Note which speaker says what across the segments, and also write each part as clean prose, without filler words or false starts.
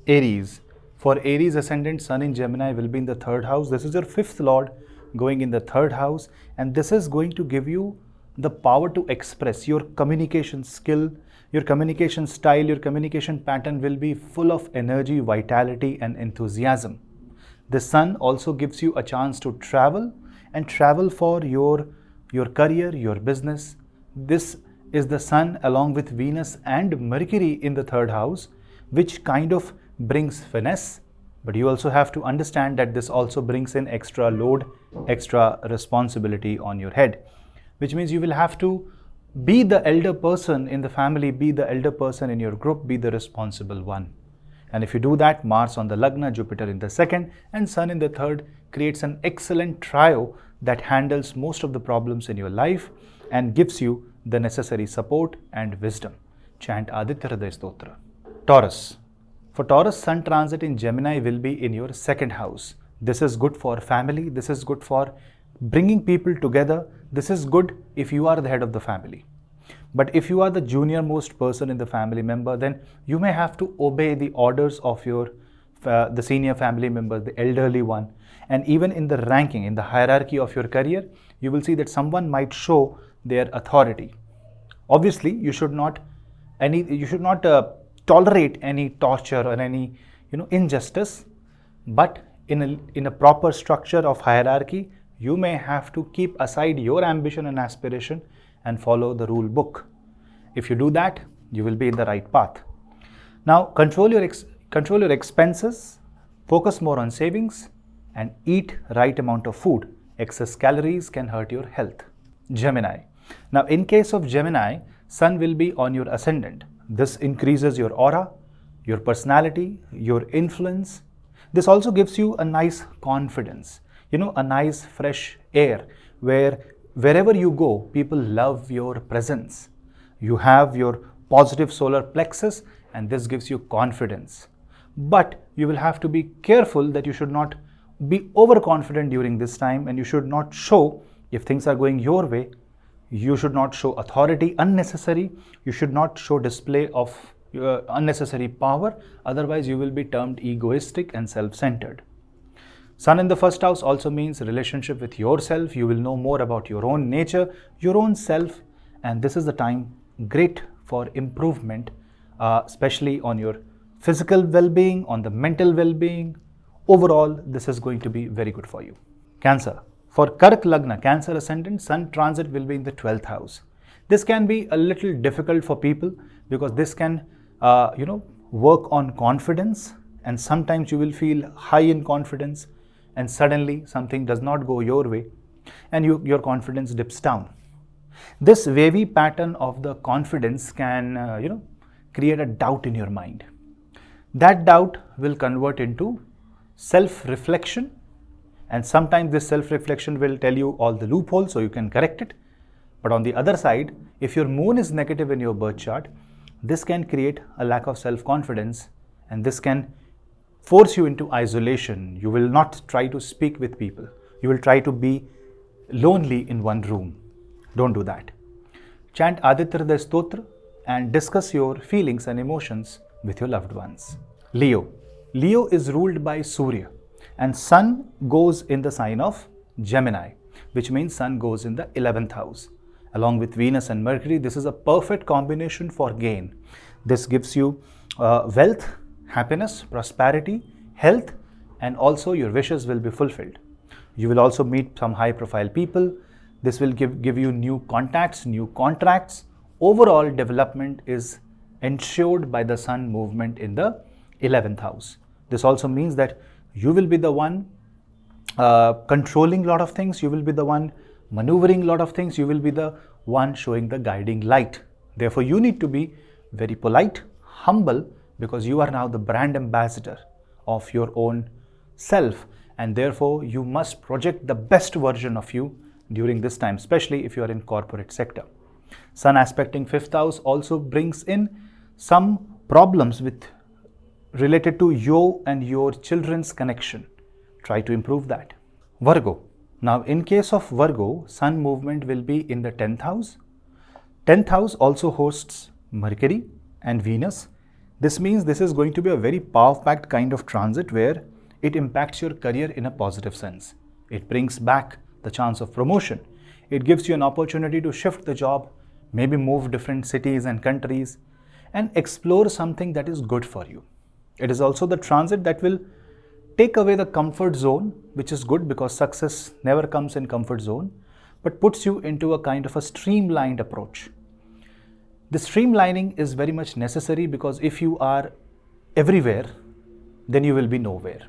Speaker 1: Aries. For Aries ascendant, Sun in Gemini will be in the 3rd house. This is your 5th lord going in the 3rd house, and this is going to give you the power to express your communication skill, your communication style, your communication pattern will be full of energy, vitality and enthusiasm. The Sun also gives you a chance to travel and travel for your career, your business. This is the Sun along with Venus and Mercury in the 3rd house, which kind of brings finesse, but you also have to understand that this also brings in extra load, extra responsibility on your head, which means you will have to be the elder person in the family, be the elder person in your group, be the responsible one. And if you do that, Mars on the Lagna, Jupiter in the 2nd and Sun in the 3rd creates an excellent trio that handles most of the problems in your life and gives you the necessary support and wisdom. Chant Aditya Hriday Stotra. Taurus. For Taurus, Sun transit in Gemini will be in your 2nd house. This is good for family. This is good for bringing people together. This is good if you are the head of the family. But if you are the junior most person in the family member, then you may have to obey the orders of the senior family member, the elderly one. And even in the ranking, in the hierarchy of your career, you will see that someone might show their authority. Obviously, you should not tolerate any torture or any injustice, but in a proper structure of hierarchy, you may have to keep aside your ambition and aspiration and follow the rule book. If you do that, you will be in the right path. Now, control your expenses, focus more on savings, and eat right amount of food. Excess calories can hurt your health. Gemini. Now, in case of Gemini, Sun will be on your ascendant. This increases your aura, your personality, your influence. This also gives you a nice confidence, a nice fresh air where wherever you go, people love your presence. You have your positive solar plexus and this gives you confidence. But you will have to be careful that you should not be overconfident during this time, and you should not show, if things are going your way, you should not show authority unnecessary. You should not show display of unnecessary power. Otherwise, you will be termed egoistic and self-centered. Sun in the 1st house also means relationship with yourself. You will know more about your own nature, your own self, and this is the time great for improvement, especially on your physical well-being, on the mental well-being. Overall, this is going to be very good for you. Cancer. For Kark Lagna, Cancer ascendant, Sun transit will be in the 12th house. This can be a little difficult for people because this can, work on confidence, and sometimes you will feel high in confidence and suddenly something does not go your way and your confidence dips down. This wavy pattern of the confidence can, create a doubt in your mind. That doubt will convert into self-reflection, and sometimes this self-reflection will tell you all the loopholes so you can correct it. But on the other side, if your moon is negative in your birth chart, this can create a lack of self-confidence and this can force you into isolation. You will not try to speak with people. You will try to be lonely in one room. Don't do that. Chant Aditya Hriday Stotra and discuss your feelings and emotions with your loved ones. Leo. Leo is ruled by Surya, and Sun goes in the sign of Gemini, which means Sun goes in the 11th house. Along with Venus and Mercury, this is a perfect combination for gain. This gives you wealth, happiness, prosperity, health, and also your wishes will be fulfilled. You will also meet some high-profile people. This will give you new contacts, new contracts. Overall development is ensured by the Sun movement in the 11th house. This also means that you will be the one controlling a lot of things. You will be the one maneuvering a lot of things. You will be the one showing the guiding light. Therefore, you need to be very polite, humble, because you are now the brand ambassador of your own self. And therefore, you must project the best version of you during this time, especially if you are in corporate sector. Sun aspecting 5th house also brings in some problems related to you and your children's connection. Try to improve that. Virgo. Now, in case of Virgo, Sun movement will be in the 10th house. 10th house also hosts Mercury and Venus. This means this is going to be a very power-packed kind of transit where it impacts your career in a positive sense. It brings back the chance of promotion. It gives you an opportunity to shift the job, maybe move different cities and countries, and explore something that is good for you. It is also the transit that will take away the comfort zone, which is good because success never comes in comfort zone, but puts you into a kind of a streamlined approach. The streamlining is very much necessary because if you are everywhere, then you will be nowhere.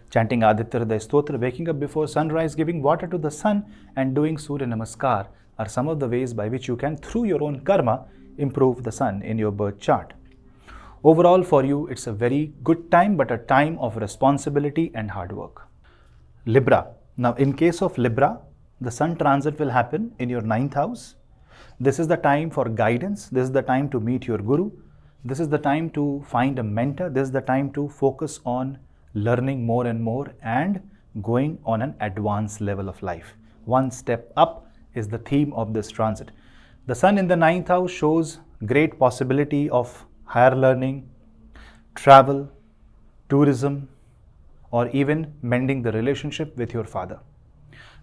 Speaker 1: Chanting Aditya Hriday Stotra, waking up before sunrise, giving water to the sun, and doing Surya Namaskar are some of the ways by which you can, through your own karma, improve the sun in your birth chart. Overall, for you, it's a very good time, but a time of responsibility and hard work. Libra. Now, in case of Libra, the sun transit will happen in your 9th house. This is the time for guidance. This is the time to meet your guru. This is the time to find a mentor. This is the time to focus on learning more and more and going on an advanced level of life. One step up is the theme of this transit. The sun in the 9th house shows great possibility of higher learning, travel, tourism, or even mending the relationship with your father.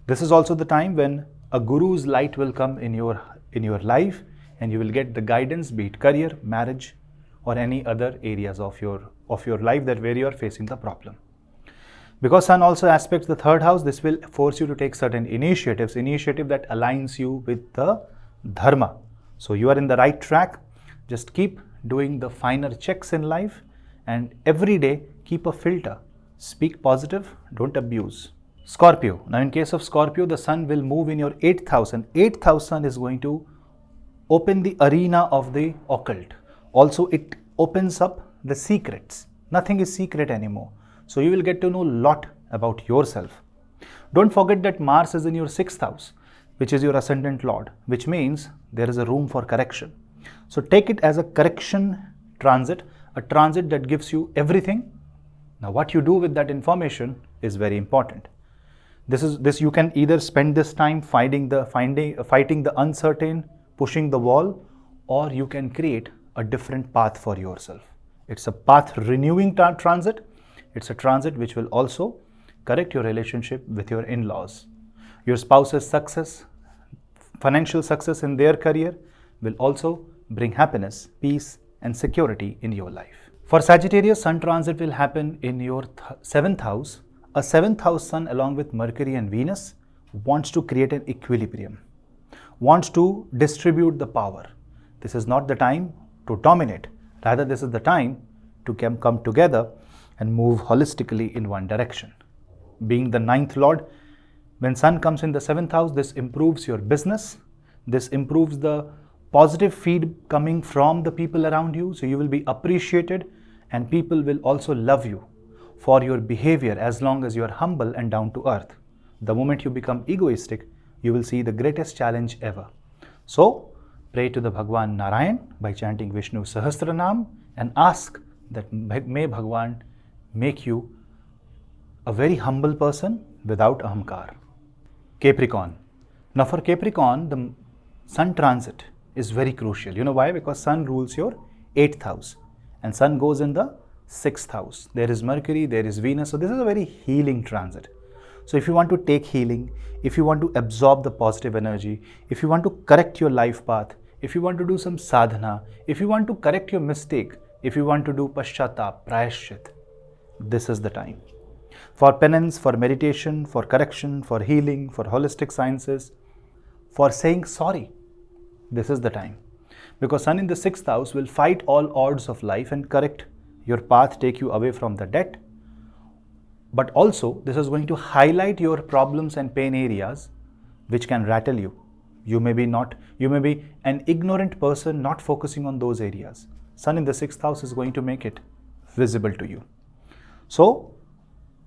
Speaker 1: This is also the time when a guru's light will come in your life and you will get the guidance, be it career, marriage, or any other areas of your life that where you are facing the problem. Because sun also aspects the 3rd house, this will force you to take certain initiative that aligns you with the dharma. So you are in the right track. Just keep doing the finer checks in life and every day keep a filter. Speak positive, don't abuse. Scorpio. Now in case of Scorpio, the sun will move in your 8th house and 8th house sun is going to open the arena of the occult. Also, it opens up the secrets. Nothing is secret anymore. So you will get to know a lot about yourself. Don't forget that Mars is in your 6th house, which is your ascendant lord, which means there is a room for correction. So take it as a correction transit, a transit that gives you everything. Now what you do with that information is very important. This you can either spend this time fighting the uncertain, pushing the wall, or you can create a different path for yourself. It's a path renewing transit. It's a transit which will also correct your relationship with your in-laws. Your spouse's success, financial success in their career will also bring happiness, peace, and security in your life. For Sagittarius, sun transit will happen in your 7th house. A 7th house sun along with Mercury and Venus wants to create an equilibrium, wants to distribute the power. This is not the time to dominate. Rather, this is the time to come together and move holistically in one direction. Being the 9th lord, when sun comes in the 7th house, this improves your business. This improves the positive feed coming from the people around you. So you will be appreciated and people will also love you for your behavior as long as you are humble and down to earth. The moment you become egoistic, you will see the greatest challenge ever. So pray to the Bhagwan Narayan by chanting Vishnu Sahasranam and ask that may Bhagwan make you a very humble person without ahamkar. Capricorn. Now for Capricorn, the sun transit is very crucial. You know why? Because sun rules your 8th house and sun goes in the 6th house. There is Mercury, there is Venus. So this is a very healing transit. So if you want to take healing, if you want to absorb the positive energy, if you want to correct your life path, if you want to do some sadhana, if you want to correct your mistake, if you want to do pashyatap, prayashchit, this is the time. For penance, for meditation, for correction, for healing, for holistic sciences, for saying sorry, this is the time. Because sun in the 6th house will fight all odds of life and correct your path, take you away from the debt. But also, this is going to highlight your problems and pain areas which can rattle you. You may be an ignorant person not focusing on those areas. Sun in the 6th house is going to make it visible to you. So,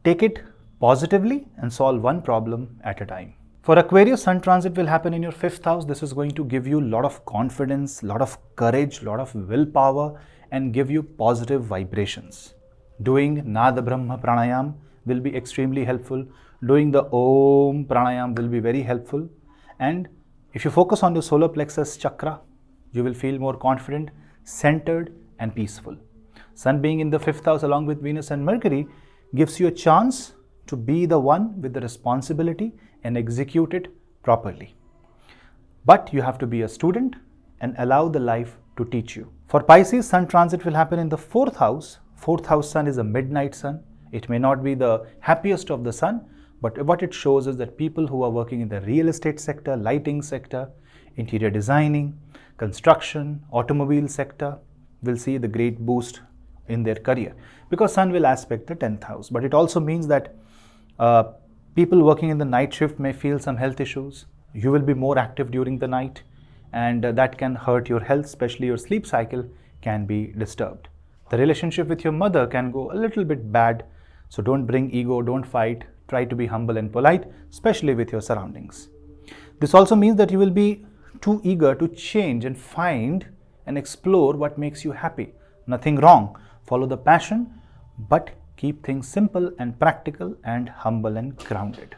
Speaker 1: take it positively and solve one problem at a time. For Aquarius, sun transit will happen in your 5th house. This is going to give you a lot of confidence, a lot of courage, a lot of willpower and give you positive vibrations. Doing Nada Brahma Pranayam will be extremely helpful. Doing the Om Pranayam will be very helpful. And if you focus on your solar plexus chakra, you will feel more confident, centered and peaceful. Sun being in the 5th house along with Venus and Mercury gives you a chance to be the one with the responsibility and execute it properly. But you have to be a student and allow the life to teach you. For Pisces, Sun transit will happen in the 4th house. 4th house Sun is a midnight sun. It may not be the happiest of the sun, but what it shows is that people who are working in the real estate sector, lighting sector, interior designing, construction, automobile sector will see the great boost in their career, because Sun will aspect the 10th house. But it also means that people working in the night shift may feel some health issues. You will be more active during the night, and that can hurt your health, especially your sleep cycle can be disturbed. The relationship with your mother can go a little bit bad, so don't bring ego, don't fight, try to be humble and polite, especially with your surroundings. This also means that you will be too eager to change and find and explore what makes you happy. Nothing wrong, follow the passion, but keep things simple and practical and humble and grounded.